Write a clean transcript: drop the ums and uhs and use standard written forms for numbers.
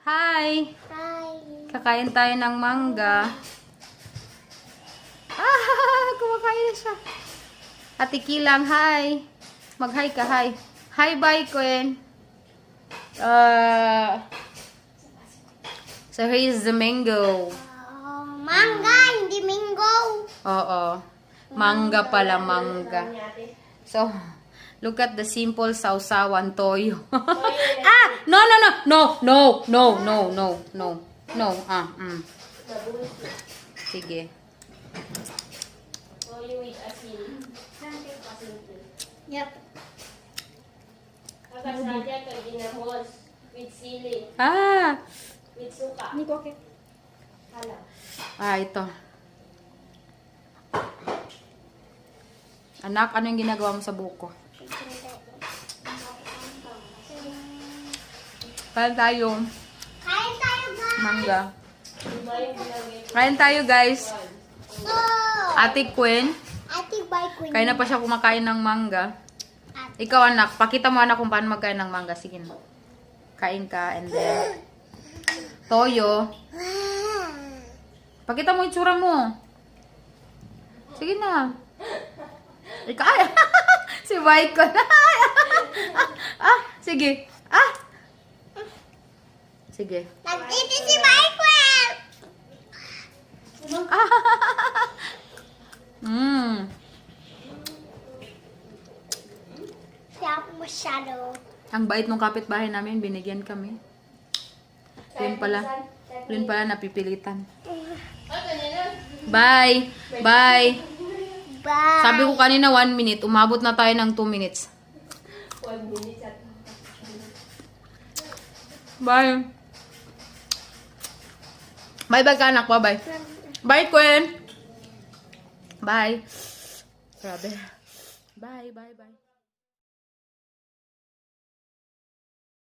Hi! Hi! Kakain tayo ng mangga. Kumakain na siya. Ate Kilang, hi! Mag-hi ka, hi. Hi, bye, Kwen. So, here's the mango. Mangga, hindi mango. Oo. Mangga pala, mangga. So, look at the simple sausawan toyo. No, no, no, no, no, no, no, no, no, no, Sige. Toyo with asin. Yep. Kakasadya ka ginamos with sili, with suka. Hindi ko okay. Hala. Ito. Anak, ano yung ginagawa mo sa buko? Kain tayo. Kain tayo, guys. Mangga. Diba yung ginagay? Kain tayo, guys. So, Ate Kwen. Ate Bye Queen. Kaya na pa siya kumakain ng mangga. Ikaw, anak. Pakita mo, anak, kung paano magkain ng mangga. Sige na. Kain ka, and then toyo. Pakita mo yung tsura mo. Sige na. Ikaw, ay, si Baiko na. Sige. Sige. Nag-iti si Bye Queen. Siya masyado. Ang bait ng kapitbahay namin, binigyan kami. Yun pala napipilitan. Bye. Bye. Bye. Sabi ko kanina 1 minute, umabot na tayo ng 2 minutes. 1 minute at Bye. Bye ka, anak. Bye. Bye, Kwen. Bye. Grabe. Bye.